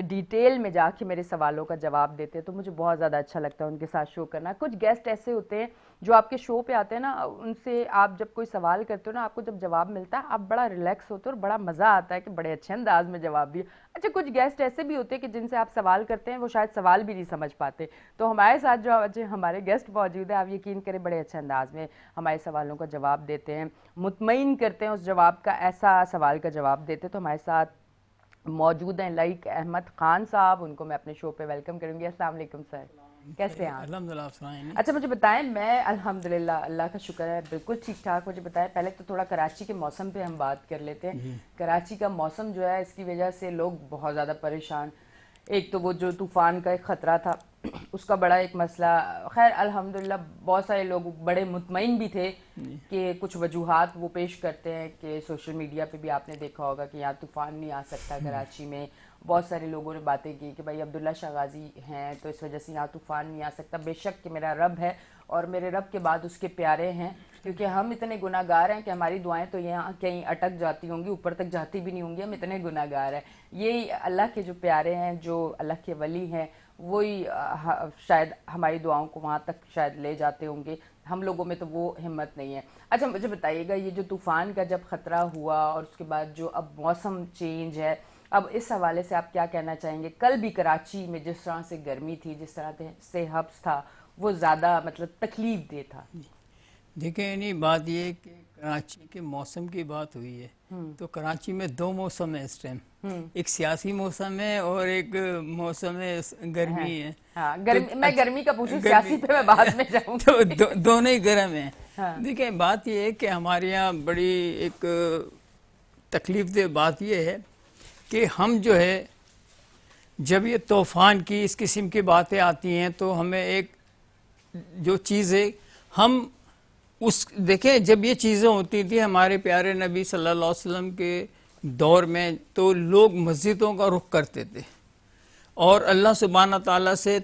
Detail میں جا کے میرے سوالوں کا جواب دیتے ہیں، تو مجھے بہت زیادہ اچھا لگتا ہے ان کے ساتھ شو کرنا. کچھ گیسٹ ایسے ہوتے ہیں جو آپ کے شو پہ آتے ہیں نا، ان سے آپ جب کوئی سوال کرتے ہو نا، آپ کو جب جواب ملتا ہے آپ بڑا ریلیکس ہوتے ہو اور بڑا مزہ آتا ہے کہ بڑے اچھے انداز میں جواب دیے. اچھا، کچھ گیسٹ ایسے بھی ہوتے ہیں کہ جن سے آپ سوال کرتے ہیں وہ شاید سوال بھی نہیں سمجھ پاتے. تو ہمارے ساتھ جو آج ہمارے گیسٹ موجود ہیں، آپ یقین کریں بڑے اچھے انداز میں ہمارے سوالوں کا جواب دیتے ہیں، مطمئن کرتے ہیں اس جواب کا، ایسا سوال کا جواب دیتے. تو ہمارے ساتھ موجود ہیں لائق احمد خان صاحب، ان کو میں اپنے شو پہ ویلکم کروں گی. السلام علیکم سر، کیسے ہیں آپ؟ الحمدللہ. اچھا مجھے بتائیں، میں الحمدللہ اللہ کا شکر ہے بالکل ٹھیک ٹھاک. مجھے بتائیں پہلے تو تھوڑا کراچی کے موسم پہ ہم بات کر لیتے ہیں. کراچی کا موسم جو ہے اس کی وجہ سے لوگ بہت زیادہ پریشان. ایک تو وہ جو طوفان کا ایک خطرہ تھا اس کا بڑا ایک مسئلہ. خیر الحمدللہ بہت سارے لوگ بڑے مطمئن بھی تھے کہ کچھ وجوہات وہ پیش کرتے ہیں کہ سوشل میڈیا پہ بھی آپ نے دیکھا ہوگا کہ یہاں طوفان نہیں آ سکتا کراچی میں. بہت سارے لوگوں نے باتیں کی کہ بھائی عبداللہ شاہ غازی ہیں تو اس وجہ سے یہاں طوفان نہیں آ سکتا. بے شک کہ میرا رب ہے اور میرے رب کے بعد اس کے پیارے ہیں، کیونکہ ہم اتنے گناہ گار ہیں کہ ہماری دعائیں تو یہاں کہیں اٹک جاتی ہوں گی، اوپر تک جاتی بھی نہیں ہوں گی. ہم اتنے گناہ گار ہیں. یہی اللہ کے جو پیارے ہیں، جو اللہ کے ولی ہیں، وہی شاید ہماری دعاؤں کو وہاں تک شاید لے جاتے ہوں گے. ہم لوگوں میں تو وہ ہمت نہیں ہے. اچھا مجھے بتائیے گا، یہ جو طوفان کا جب خطرہ ہوا اور اس کے بعد جو اب موسم چینج ہے، اب اس حوالے سے آپ کیا کہنا چاہیں گے؟ کل بھی کراچی میں جس طرح سے گرمی تھی، جس طرح سے حبس تھا، وہ زیادہ مطلب تکلیف دہ تھا. دیکھیں یعنی بات یہ ہے کہ کراچی کے موسم کی بات ہوئی ہے تو کراچی میں دو موسم ہے اس ٹائم. ایک سیاسی موسم ہے اور ایک موسم گرمی ہے. ہاں میں گرمی کا پوچھوں، سیاسی پہ میں بعد میں جاؤں. تو دونوں ہی گرم ہیں. دیکھیں بات یہ ہے کہ ہمارے یہاں بڑی ایک تکلیف دہ بات یہ ہے کہ ہم جو ہے جب یہ طوفان کی اس قسم کی باتیں آتی ہیں تو ہمیں ایک جو چیز ہے ہم اس دیکھیں جب یہ چیزیں ہوتی تھیں ہمارے پیارے نبی صلی اللہ علیہ وسلم کے دور میں تو لوگ مسجدوں کا رخ کرتے تھے اور اللہ سبحانہ تعالیٰ سے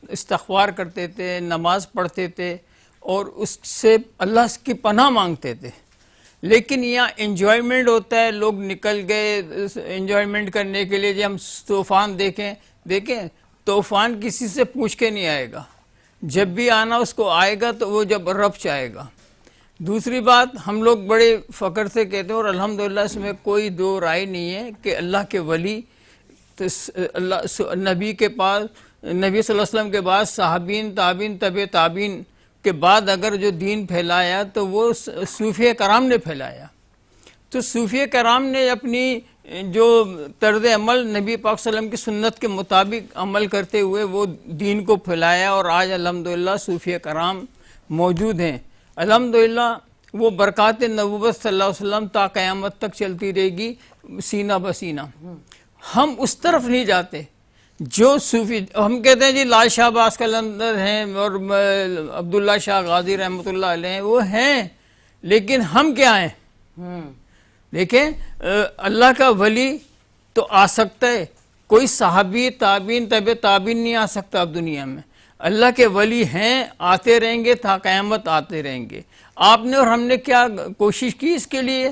استغفار کرتے تھے، نماز پڑھتے تھے اور اس سے اللہ کی پناہ مانگتے تھے. لیکن یہاں انجوائمنٹ ہوتا ہے، لوگ نکل گئے انجوائمنٹ کرنے کے لیے. جب ہم طوفان دیکھیں طوفان کسی سے پوچھ کے نہیں آئے گا، جب بھی آنا اس کو آئے گا تو وہ جب رب چاہے گا. دوسری بات ہم لوگ بڑے فخر سے کہتے ہیں اور الحمدللہ اس میں کوئی دو رائے نہیں ہے کہ اللہ کے ولی نبی کے پاس، نبی صلی اللہ علیہ وسلم کے بعد صحابین، تابعین، طبع تابعین کے بعد اگر جو دین پھیلایا تو وہ صوفیہ کرام نے پھیلایا. تو صوفیہ کرام نے اپنی جو طرز عمل نبی پاک صلی اللہ علیہ وسلم کی سنت کے مطابق عمل کرتے ہوئے وہ دین کو پھیلایا اور آج الحمدللہ صوفیہ کرام موجود ہیں. الحمدللہ وہ برکات نبوت صلی اللہ علیہ وسلم تا قیامت تک چلتی رہے گی سینہ بسینہ. ہم اس طرف نہیں جاتے جو صوفی. ہم کہتے ہیں جی لال شاہ باز قلندر ہیں اور عبداللہ شاہ غازی رحمۃ اللہ علیہ وہ ہیں، لیکن ہم کیا ہیں؟ دیکھیں اللہ کا ولی تو آ سکتا ہے، کوئی صحابی، تابعین، طبع تابعین نہیں آ سکتا اب دنیا میں. اللہ کے ولی ہیں، آتے رہیں گے تا قیامت آتے رہیں گے. آپ نے اور ہم نے کیا کوشش کی اس کے لیے؟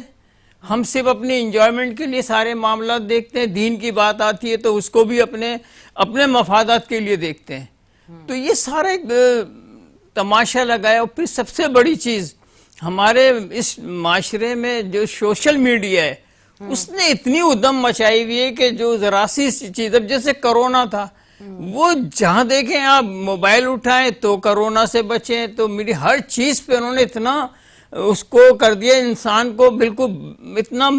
ہم صرف اپنی انجوائمنٹ کے لیے سارے معاملات دیکھتے ہیں. دین کی بات آتی ہے تو اس کو بھی اپنے مفادات کے لیے دیکھتے ہیں. تو یہ سارا ایک تماشا لگایا. اور پھر سب سے بڑی چیز ہمارے اس معاشرے میں جو سوشل میڈیا ہے اس نے اتنی ادھم مچائی ہوئی ہے کہ جو ذرا سی چیز، اب جیسے کرونا تھا، وہ جہاں دیکھیں آپ موبائل اٹھائیں تو کرونا سے بچیں. تو میری ہر چیز پہ انہوں نے اتنا اس کو کر دیا، انسان کو بالکل اتنا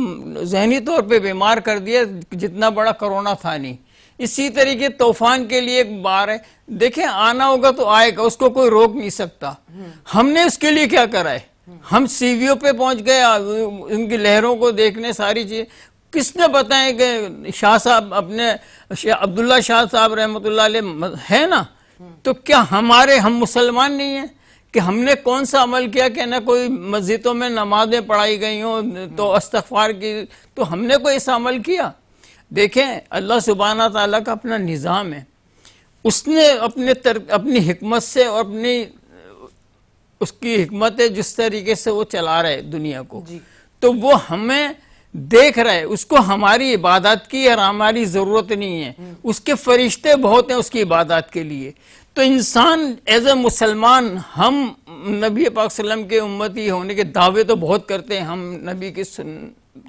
ذہنی طور پہ بیمار کر دیا جتنا بڑا کرونا تھا نہیں. اسی طریقے طوفان کے لیے ایک بار ہے، دیکھیں آنا ہوگا تو آئے گا، اس کو کوئی روک نہیں سکتا. ہم نے اس کے لیے کیا کرا ہے؟ ہم سی ویو پہ پہنچ گئے ان کی لہروں کو دیکھنے، ساری چیز. کس نے بتائیں کہ شاہ صاحب اپنے عبداللہ شاہ صاحب رحمۃ اللہ علیہ ہے نا؟ تو کیا ہم مسلمان نہیں ہیں کہ ہم نے کون سا عمل کیا کہ نہ کوئی مسجدوں میں نمازیں پڑھائی گئی ہوں تو استغفار کی؟ تو ہم نے کوئی ایسا عمل کیا؟ دیکھیں اللہ سبحانہ تعالیٰ کا اپنا نظام ہے، اس نے اپنی حکمت سے اور اس کی حکمت ہے جس طریقے سے وہ چلا رہے دنیا کو. تو وہ ہمیں دیکھ رہا ہے، اس کو ہماری عبادت کی اور ہماری ضرورت نہیں ہے، اس کے فرشتے بہت ہیں اس کی عبادت کے لیے. تو انسان ایز اے مسلمان، ہم نبی پاک صلی اللہ علیہ وسلم کے امتی ہونے کے دعوے تو بہت کرتے ہیں، ہم نبی کے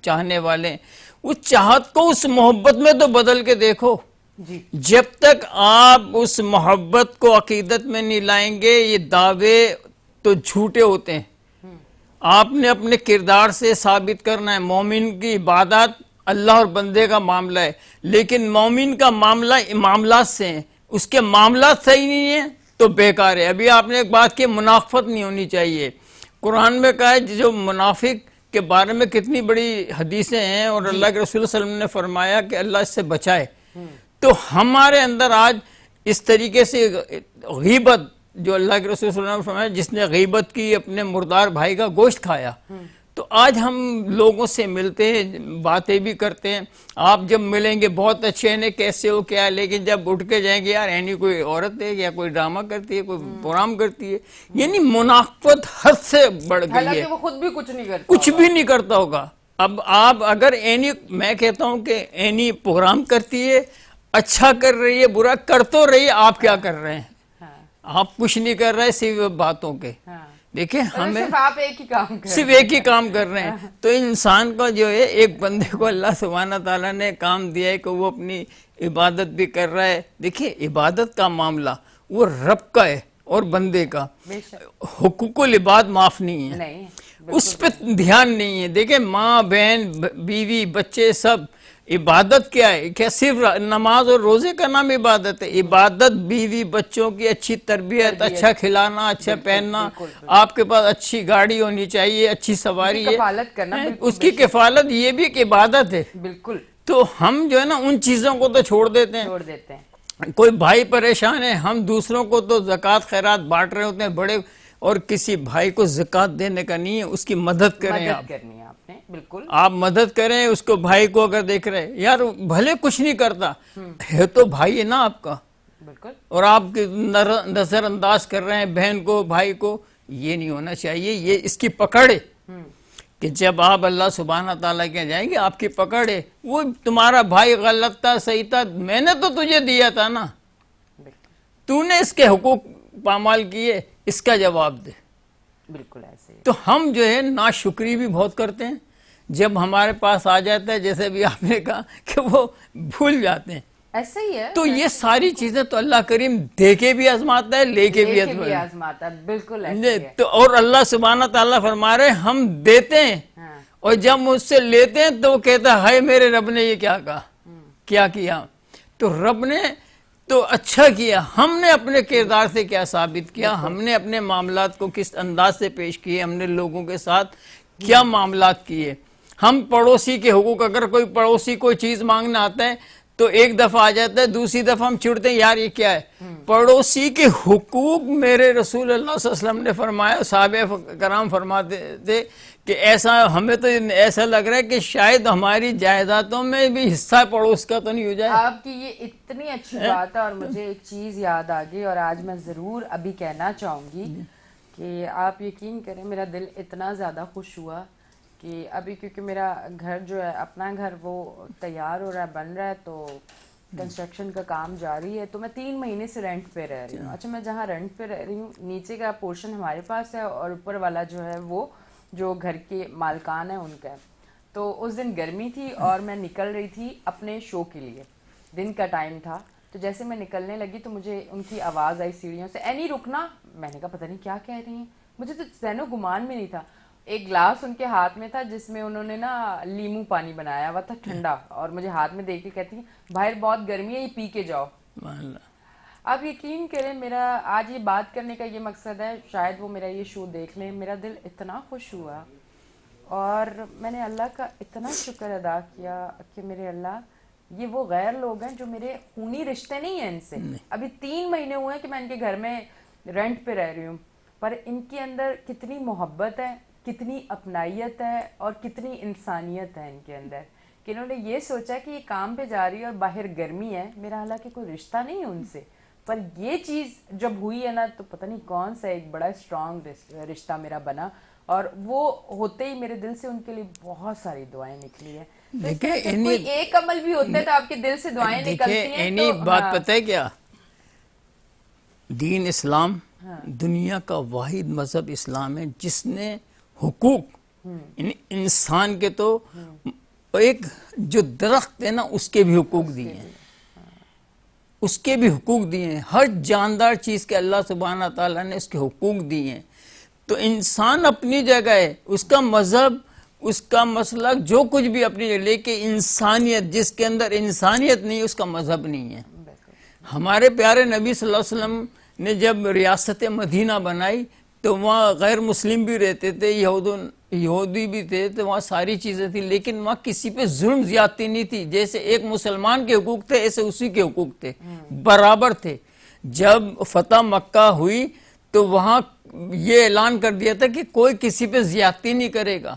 چاہنے والے ہیں. اس چاہت کو اس محبت میں تو بدل کے دیکھو. جی جب تک آپ اس محبت کو عقیدت میں نہیں لائیں گے، یہ دعوے تو جھوٹے ہوتے ہیں. آپ نے اپنے کردار سے ثابت کرنا ہے. مومن کی عبادت اللہ اور بندے کا معاملہ ہے، لیکن مومن کا معاملہ معاملات سے ہے. اس کے معاملات صحیح نہیں ہیں تو بیکار ہے. ابھی آپ نے ایک بات کی، منافقت نہیں ہونی چاہیے. قرآن میں کہا ہے جو منافق کے بارے میں کتنی بڑی حدیثیں ہیں، اور اللہ کے رسول صلی اللہ علیہ وسلم نے فرمایا کہ اللہ اس سے بچائے. تو ہمارے اندر آج اس طریقے سے غیبت، جو اللہ کے رسول صلی اللہ علیہ وسلم نے فرمایا جس نے غیبت کی اپنے مردار بھائی کا گوشت کھایا. تو آج ہم لوگوں سے ملتے ہیں، باتیں بھی کرتے ہیں. آپ جب ملیں گے بہت اچھے ہیں، کیسے ہو کیا، لیکن جب اٹھ کے جائیں گے یار اینی کوئی عورت ہے یا کوئی ڈرامہ کرتی ہے، کوئی پروگرام کرتی ہے، یعنی منافقت حد سے بڑھ گئی ہے. حالانکہ وہ خود بھی کچھ نہیں کرتا، کچھ بھی نہیں کرتا ہوگا. اب آپ اگر اینی، میں کہتا ہوں کہ اینی پروگرام کرتی ہے، اچھا کر رہی ہے، برا کر تو رہی ہے، آپ کیا کر رہے ہیں؟ آپ کچھ نہیں کر رہے صرف باتوں کے. دیکھیں ہمیں صرف آپ ایک ہی کام کر صرف ایک ہی کام کر رہے ہیں. تو انسان کا جو ہے، ایک بندے کو اللہ سبحانہ تعالیٰ نے کام دیا ہے کہ وہ اپنی عبادت بھی کر رہا ہے. دیکھیے عبادت کا معاملہ وہ رب کا ہے اور بندے کا. حقوق العباد معاف نہیں ہے، نہیں اس پہ دھیان نہیں ہے. دیکھیں ماں بہن بیوی بچے سب، عبادت کیا ہے؟ کیا صرف نماز اور روزے کا نام عبادت ہے؟ عبادت بیوی بچوں کی اچھی تربیت، اچھا کھلانا، اچھا پہننا، آپ کے پاس اچھی گاڑی ہونی چاہیے، اچھی سواری ہے، کفالت کرنا، اس کی کفالت، یہ بھی ایک عبادت ہے. بالکل. تو ہم جو ہے نا ان چیزوں کو تو چھوڑ دیتے ہیں. چھوڑ دیتے ہیں. کوئی بھائی پریشان ہے، ہم دوسروں کو تو زکوٰۃ خیرات بانٹ رہے ہوتے ہیں بڑے، اور کسی بھائی کو زکوٰۃ دینے کا نہیں ہے، اس کی مدد کریں. آپ کرنی ہے آپ نے، بالکل آپ مدد کریں اس کو. بھائی کو اگر دیکھ رہے یار بھلے کچھ نہیں کرتا ہے تو بھائی ہے نا آپ کا، بالکل. اور آپ نظر انداز کر رہے ہیں بہن کو، بھائی کو. یہ نہیں ہونا چاہیے. یہ اس کی پکڑ ہے کہ جب آپ اللہ سبحانہ تعالیٰ کے جائیں گے، آپ کی پکڑ ہے. وہ تمہارا بھائی غلط تھا، صحیح تھا، میں نے تو تجھے دیا تھا نا، تو نے اس کے حقوق پامال کیے، اس کا جواب دے. بالکل ایسے. تو ہم جو ہے ناشکری بھی بہت کرتے ہیں. جب ہمارے پاس آ جاتا ہے، جیسے بھی آپ نے کہا کہ وہ بھول جاتے ہیں. ایسا ہی ہے. تو یہ ساری چیزیں تو اللہ کریم دے کے بھی آزماتا ہے، لے کے بھی آزماتا ہے. بالکل ایسے ہے. تو اور اللہ سبحانہ تعالیٰ فرما رہے ہم دیتے ہیں، اور جب مجھ سے لیتے ہیں تو وہ کہتا ہے ہائے میرے رب نے یہ کیا کہا، کیا کیا. تو رب نے تو اچھا کیا. ہم نے اپنے کردار سے کیا ثابت کیا، ہم نے اپنے معاملات کو کس انداز سے پیش کیے، ہم نے لوگوں کے ساتھ کیا معاملات کیے. ہم پڑوسی کے حقوق، اگر کوئی پڑوسی کوئی چیز مانگنا آتا ہے تو ایک دفعہ آ جاتا ہے، دوسری دفعہ ہم چڑھتے ہیں یار یہ کیا ہے. پڑوسی کے حقوق میرے رسول اللہ صلی اللہ علیہ وسلم نے فرمایا، صحابہ کرام فرماتے تھے کہ ایسا ہمیں تو ایسا لگ رہا ہے کہ شاید ہماری جائیدادوں میں بھی حصہ پڑوس کا تو نہیں ہو جائے. آپ کی یہ اتنی اچھی بات ہے، اور مجھے ایک چیز یاد آ گئی اور آج میں ضرور ابھی کہنا چاہوں گی کہ آپ یقین کریں میرا دل اتنا زیادہ خوش ہوا کہ ابھی کیونکہ میرا گھر جو ہے اپنا گھر وہ تیار ہو رہا ہے، بن رہا ہے، تو کنسٹرکشن کا کام جاری ہے. تو میں 3 مہینے سے رینٹ پہ رہ رہی ہوں. اچھا میں جہاں رینٹ پہ رہ رہی ہوں، نیچے کا پورشن ہمارے پاس ہے اور اوپر والا جو ہے وہ جو گھر کے مالکان ہیں ان کا ہے. تو اس دن گرمی تھی اور میں نکل رہی تھی اپنے شو کے لیے، دن کا ٹائم تھا. تو جیسے میں نکلنے لگی تو مجھے ان کی آواز آئی سیڑھیوں سے، اینی رکنا. میں نے کہا پتہ نہیں کیا کہہ رہی ہیں، مجھے تو ذہن و گمان میں نہیں تھا. ایک گلاس ان کے ہاتھ میں تھا جس میں انہوں نے نا لیمو پانی بنایا ہوا تھا ٹھنڈا، اور مجھے ہاتھ میں دیکھ کے کہتی ہیں باہر بہت گرمی ہے، یہ پی کے جاؤ. آپ یقین کریں میرا آج یہ بات کرنے کا یہ مقصد ہے، شاید وہ میرا یہ شو دیکھ لیں. میرا دل اتنا خوش ہوا اور میں نے اللہ کا اتنا شکر ادا کیا کہ میرے اللہ یہ وہ غیر لوگ ہیں جو میرے خونی رشتے نہیں ہیں ان سے. ابھی 3 مہینے ہوئے ہیں کہ میں ان کے گھر میں رینٹ پہ رہ رہی ہوں، پر ان کے اندر کتنی محبت ہے، کتنی اپنائیت ہے اور کتنی انسانیت ہے ان کے اندر کہ انہوں نے یہ سوچا کہ یہ کام پہ جا رہی ہے اور باہر گرمی ہے. میرا حالانکہ کوئی رشتہ نہیں ہے ان سے، پر یہ چیز جب ہوئی ہے نا تو پتہ نہیں کون سا ایک بڑا اسٹرانگ رشتہ میرا بنا. اور وہ ہوتے ہی میرے دل سے ان کے لیے بہت ساری دعائیں نکلی ہیں. دیکھیں کوئی ایک عمل بھی ہوتا ہے تو آپ کے دل سے دعائیں نکلتی ہیں. اینی بات پتہ ہے کیا، دین اسلام دنیا کا واحد مذہب اسلام ہے جس نے حقوق انسان کے تو ایک جو درخت ہے نا اس کے بھی حقوق دیے ہیں، اس کے بھی حقوق دیے ہیں. ہر جاندار چیز کے اللہ سبحانہ تعالیٰ نے اس کے حقوق دیے ہیں. تو انسان اپنی جگہ ہے، اس کا مذہب، اس کا مسلک، جو کچھ بھی اپنی جگہ، لیکن انسانیت جس کے اندر انسانیت نہیں اس کا مذہب نہیں ہے. ہمارے پیارے نبی صلی اللہ علیہ وسلم نے جب ریاست مدینہ بنائی تو وہاں غیر مسلم بھی رہتے تھے، یہودی بھی تھے، تو وہاں ساری چیزیں تھیں، لیکن وہاں کسی پہ ظلم زیادتی نہیں تھی. جیسے ایک مسلمان کے حقوق تھے ایسے اسی کے حقوق تھے، برابر تھے. جب فتح مکہ ہوئی تو وہاں یہ اعلان کر دیا تھا کہ کوئی کسی پہ زیادتی نہیں کرے گا.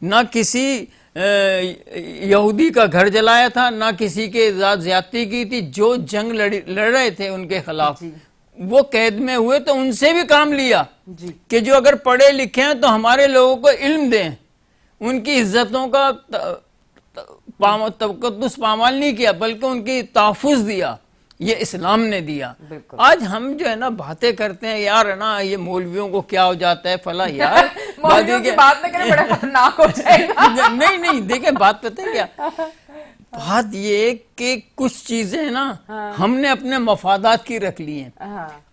نہ کسی یہودی کا گھر جلایا تھا، نہ کسی کے ذات زیادتی کی تھی. جو جنگ لڑ رہے تھے ان کے خلاف وہ قید میں ہوئے تو ان سے بھی کام لیا کہ جو اگر پڑھے لکھے ہیں تو ہمارے لوگوں کو علم دیں. ان کی عزتوں کا تقدس پامال نہیں کیا بلکہ ان کی تحفظ دیا. یہ اسلام نے دیا. آج ہم جو ہے نا باتیں کرتے ہیں یار ہے نا یہ مولویوں کو کیا ہو جاتا ہے فلاں، یار مولویوں کی بات نہ کریں، بڑا خطرناک ہو جائے گا. نہیں دیکھیں بات پتہ ہے کیا، بات یہ کہ کچھ چیزیں نا ہم نے اپنے مفادات کی رکھ لی ہیں.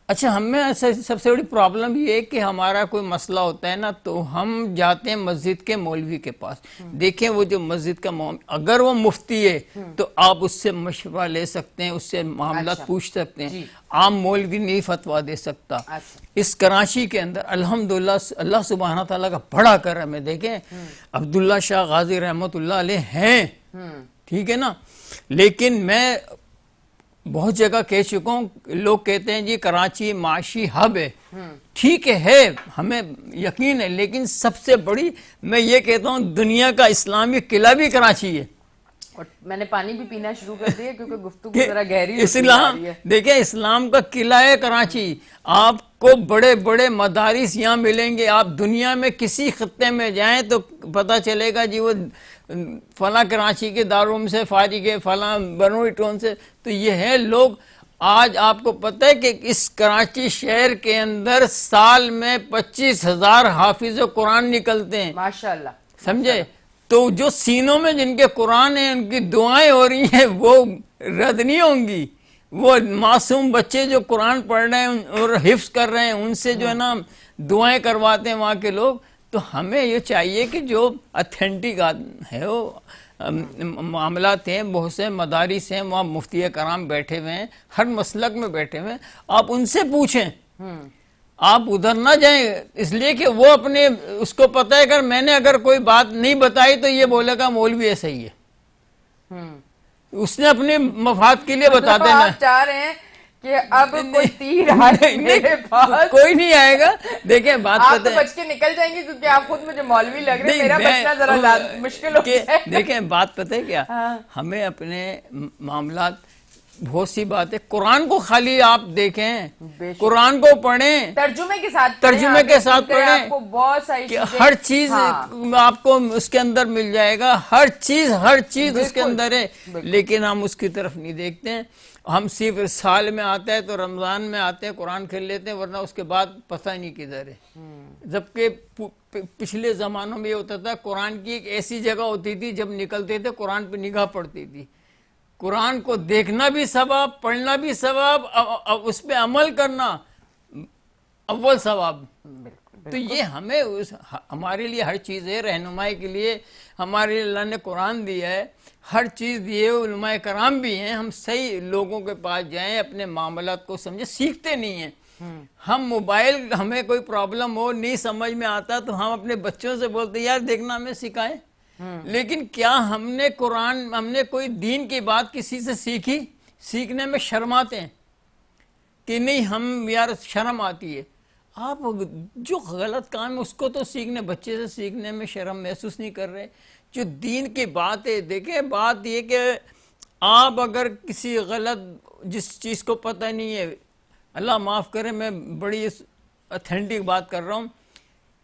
اچھا ہمیں سب سے بڑی پرابلم یہ ہے کہ ہمارا کوئی مسئلہ ہوتا ہے نا تو ہم جاتے ہیں مسجد کے مولوی کے پاس. دیکھیں وہ جو مسجد کا اگر وہ مفتی ہے تو آپ اس سے مشورہ لے سکتے ہیں، اس سے معاملات پوچھ سکتے ہیں. عام مولوی نہیں فتویٰ دے سکتا. اس کراچی کے اندر الحمدللہ اللہ سبحانہ تعالیٰ کا بڑا کرم ہے. دیکھیں عبداللہ شاہ غازی رحمۃ اللہ علیہ ہیں، ٹھیک ہے نا، لیکن میں بہت جگہ کہہ چکا ہوں، لوگ کہتے ہیں جی کراچی معاشی ہب ہے. ٹھیک ہے ہمیں یقین ہے، لیکن سب سے بڑی میں یہ کہتا ہوں دنیا کا اسلامی قلعہ بھی کراچی ہے. اور میں نے پانی بھی پینا شروع کر دیا کیونکہ گفتگو ذرا گہری اسلام دیکھیں اسلام کا قلعہ ہے کراچی. آپ کو بڑے بڑے مدارس یہاں ملیں گے. آپ دنیا میں کسی خطے میں جائیں تو پتہ چلے گا جی وہ فلاں کراچی کے دارالعلوم سے فارغ ہے، فلاں برنوئی ٹون سے. تو یہ ہے لوگ. آج آپ کو پتہ ہے کہ اس کراچی شہر کے اندر سال میں 25,000 حافظ قرآن نکلتے ہیں، ماشاءاللہ، سمجھے. تو جو سینوں میں جن کے قرآن ہیں ان کی دعائیں ہو رہی ہیں وہ رد نہیں ہوں گی. وہ معصوم بچے جو قرآن پڑھ رہے ہیں اور حفظ کر رہے ہیں ان سے جو ہے نا دعائیں کرواتے ہیں وہاں کے لوگ. تو ہمیں یہ چاہیے کہ جو اتھینٹک ہے وہ معاملات ہیں، بہت سے مدارس ہیں وہاں مفتی کرام بیٹھے ہوئے ہیں، ہر مسلک میں بیٹھے ہوئے ہیں، آپ ان سے پوچھیں. آپ ادھر نہ جائیں، اس لیے کہ وہ اپنے اس کو پتہ ہے اگر میں نے اگر کوئی بات نہیں بتائی تو یہ بولے گا مولوی ایسا ہی ہے. اس نے اپنے مفاد کے لیے بتا دینا. آپ چاہ رہے ہیں کہ اب کوئی تیر آئے میرے پاس، کوئی نہیں آئے گا. دیکھیں بات آپ تو بچ کے نکل جائیں گے کیونکہ آپ خود مجھے مولوی لگ رہے ہیں، میرا بچنا ذرا مشکل ہو جائے. دیکھیں بات پتہ ہے کیا، ہمیں اپنے معاملات بہت سی بات ہے. قرآن کو خالی آپ دیکھیں، قرآن کو پڑھیں، ترجمے کے ساتھ پڑھیں، آپ کو بہت ساری چیزیں ہر چیز آپ کو اس کے اندر مل جائے گا. ہر چیز اس کے اندر ہے، لیکن ہم اس کی طرف نہیں دیکھتے ہیں. ہم صرف سال میں آتا ہے تو رمضان میں آتے ہیں قرآن کھیل لیتے ہیں، ورنہ اس کے بعد پتہ نہیں کدھر ہے. جبکہ پچھلے زمانوں میں یہ ہوتا تھا قرآن کی ایک ایسی جگہ ہوتی تھی جب نکلتے تھے قرآن پہ نگاہ پڑتی تھی. قرآن کو دیکھنا بھی ثواب، پڑھنا بھی ثواب، اس پہ عمل کرنا اول ثواب. تو یہ ہمیں ہمارے لیے ہر چیز ہے، رہنمائی کے لیے ہمارے لیے اللہ نے قرآن دیا ہے، ہر چیز دیے. علماء کرام بھی ہیں. ہم صحیح لوگوں کے پاس جائیں، اپنے معاملات کو سمجھیں. سیکھتے نہیں ہیں ہم. موبائل ہمیں کوئی پرابلم ہو نہیں سمجھ میں آتا تو ہم اپنے بچوں سے بولتے ہیں یار دیکھنا ہمیں سکھائیں. لیکن کیا ہم نے قرآن، ہم نے کوئی دین کی بات کسی سے سیکھی؟ سیکھنے میں شرماتے ہیں کہ نہیں، ہم یار شرم آتی ہے. آپ جو غلط کام ہے اس کو تو سیکھنے، بچے سے سیکھنے میں شرم محسوس نہیں کر رہے. جو دین کی بات ہے، دیکھیں بات یہ کہ آپ اگر کسی غلط جس چیز کو پتہ نہیں ہے، اللہ معاف کرے میں بڑی اتھینٹک بات کر رہا ہوں،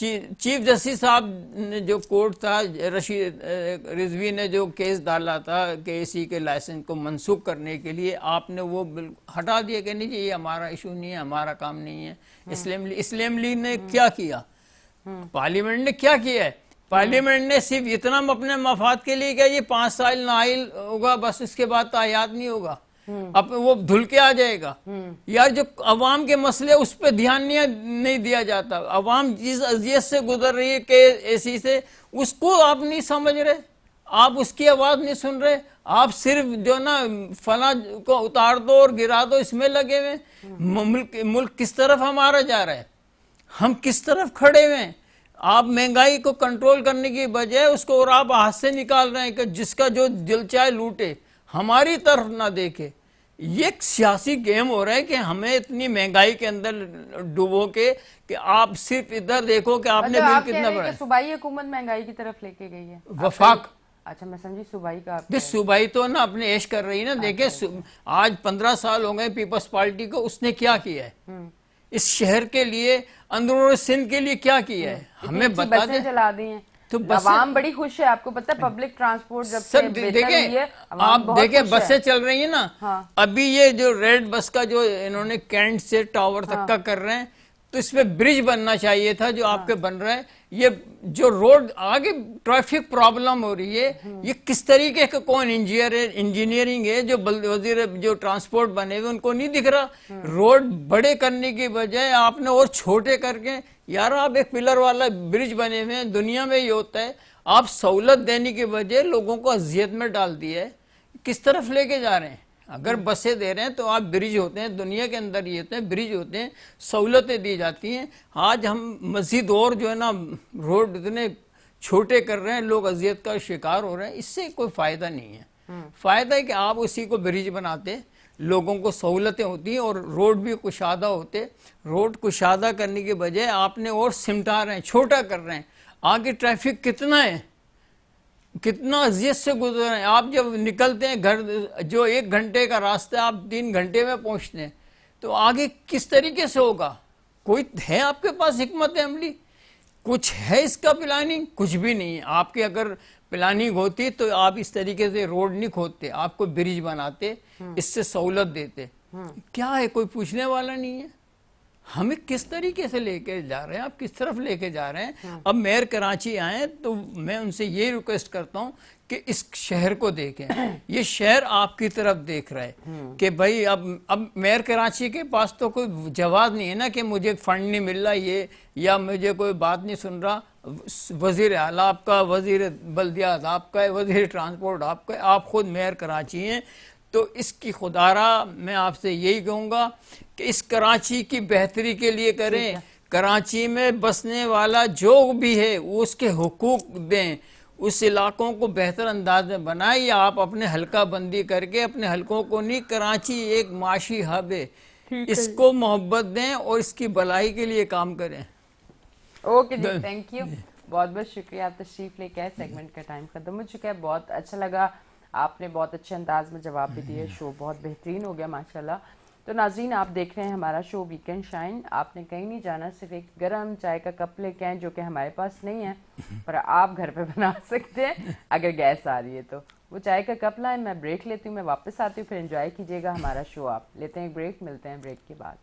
چیف جسٹس صاحب نے جو کورٹ تھا رشید رضوی نے جو کیس ڈالا تھا کہ اے سی کے لائسنس کو منسوخ کرنے کے لیے، آپ نے وہ ہٹا دیا کہ نہیں جی یہ ہمارا ایشو نہیں ہے، ہمارا کام نہیں ہے. اسلام لیگ نے کیا کیا؟ پارلیمنٹ نے کیا کیا ہے؟ پارلیمنٹ نے صرف اتنا اپنے مفاد کے لیے کیا یہ 5 سال نائل ہوگا بس، اس کے بعد تعیاد نہیں ہوگا، اب وہ دھل کے آ جائے گا. یار جو عوام کے مسئلے اس پہ دھیان نہیں دیا جاتا. عوام جس اذیت سے گزر رہی ہے کہ ایسی سے، اس کو آپ نہیں سمجھ رہے، آپ اس کی آواز نہیں سن رہے، آپ صرف جو نا فلاں کو اتار دو اور گرا دو اس میں لگے ہوئے. ملک کس طرف ہمارا جا رہا ہے، ہم کس طرف کھڑے ہوئے ہیں؟ آپ مہنگائی کو کنٹرول کرنے کی بجائے اس کو اور آپ ہاتھ سے نکال رہے ہیں کہ جس کا جو دل چاہے لوٹے، ہماری طرف نہ دیکھے. یہ ایک سیاسی گیم ہو رہا ہے کہ ہمیں اتنی مہنگائی کے اندر ڈوبو کے کہ آپ صرف ادھر دیکھو کہ آپ نے بل کتنا بڑھایا. صوبائی حکومت مہنگائی کی طرف لے کے گئی ہے. وفاق، اچھا میں سمجھی صوبائی کا. صوبائی تو نا اپنے عیش کر رہی نا. دیکھیں آج 15 سال ہو گئے پیپلز پارٹی کو، اس نے کیا کیا ہے اس شہر کے لیے، اندرون سندھ کے لیے کیا کیا ہے؟ ہمیں بتا دیں. چلا دی ہیں تو عوام بڑی خوش ہے. آپ کو پتہ ہے پبلک ٹرانسپورٹ جب سے بہتر ہوئی ہے، آپ دیکھیں بسیں چل رہی ہیں نا. ابھی یہ جو ریڈ بس کا جو انہوں نے کینٹ سے ٹاور تک کا کر رہے ہیں، تو اس پہ برج بننا چاہیے تھا جو آپ کے بن رہا ہے. یہ جو روڈ آگے ٹریفک پرابلم ہو رہی ہے، یہ کس طریقے کا کون انجینئرنگ ہے جو وزیر جو ٹرانسپورٹ بنے ہوئے ان کو نہیں دکھ رہا؟ روڈ بڑے کرنے کی بجائے آپ نے اور چھوٹے کر کے، یار آپ ایک پلر والا برج بنے ہوئے ہیں، دنیا میں یہ ہوتا ہے. آپ سہولت دینے کی بجائے لوگوں کو اذیت میں ڈال دی ہے. کس طرف لے کے جا رہے ہیں؟ اگر بسیں دے رہے ہیں تو آپ برج ہوتے ہیں، دنیا کے اندر یہ ہوتے ہیں برج ہوتے ہیں، سہولتیں دی جاتی ہیں. آج ہم مزید اور جو ہے نا روڈ اتنے چھوٹے کر رہے ہیں، لوگ اذیت کا شکار ہو رہے ہیں. اس سے کوئی فائدہ نہیں ہے. فائدہ ہے کہ آپ اسی کو برج بناتے، لوگوں کو سہولتیں ہوتی ہیں اور روڈ بھی کشادہ ہوتے. روڈ کشادہ کرنے کے بجائے آپ نے اور سمٹا رہے ہیں، چھوٹا کر رہے ہیں. آگے ٹریفک کتنا ہے، کتنا اذیت سے گزر رہے ہیں. آپ جب نکلتے ہیں گھر، جو 1 گھنٹے کا راستہ آپ 3 گھنٹے میں پہنچتے ہیں، تو آگے کس طریقے سے ہوگا؟ کوئی ہے آپ کے پاس حکمت عملی؟ کچھ ہے اس کا پلاننگ؟ کچھ بھی نہیں ہے. آپ کی اگر پلاننگ ہوتی تو آپ اس طریقے سے روڈ نہیں کھودتے، آپ کو برج بناتے، اس سے سہولت دیتے. کیا ہے؟ کوئی پوچھنے والا نہیں ہے. ہمیں کس طریقے سے لے کے جا رہے ہیں، آپ کس طرف لے کے جا رہے ہیں؟ اب میئر کراچی آئیں تو میں ان سے یہ ریکویسٹ کرتا ہوں کہ اس شہر کو دیکھیں. یہ شہر آپ کی طرف دیکھ رہا ہے کہ بھائی اب میئر کراچی کے پاس تو کوئی جواز نہیں ہے نا کہ مجھے فنڈ نہیں مل رہا یہ، یا مجھے کوئی بات نہیں سن رہا. وزیر اعلیٰ آپ کا، وزیر بلدیات آپ کا ہے، وزیر ٹرانسپورٹ آپ کا ہے، آپ خود میئر کراچی ہیں. تو اس کی خدارہ میں آپ سے یہی کہوں گا کہ اس کراچی کی بہتری کے لیے کریں. کراچی میں بسنے والا جو بھی ہے وہ اس کے حقوق دیں، اس علاقوں کو بہتر انداز میں بنائیں. یا آپ اپنے حلقہ بندی کر کے اپنے حلقوں کو نہیں، کراچی ایک معاشی ہب ہے، اس کو محبت دیں اور اس کی بھلائی کے لیے کام کریں. اوکے جی، تھینک یو، بہت بہت شکریہ. آپ تشریف لے کے سیگمنٹ کا ٹائم ختم ہو چکا ہے. بہت اچھا لگا، آپ نے بہت اچھے انداز میں جواب بھی دیے. شو بہت بہترین ہو گیا ماشاءاللہ. تو ناظرین آپ دیکھ رہے ہیں ہمارا شو ویکینڈ شائن. آپ نے کہیں نہیں جانا، صرف ایک گرم چائے کا کپ لے کے آئیں جو کہ ہمارے پاس نہیں ہے پر آپ گھر پہ بنا سکتے ہیں اگر گیس آ رہی ہے تو. وہ چائے کا کپ لائیں، میں بریک لیتی ہوں، میں واپس آتی ہوں، پھر انجوائے کیجیے گا ہمارا شو. آپ لیتے ہیں ایک بریک، ملتے ہیں بریک کے بعد.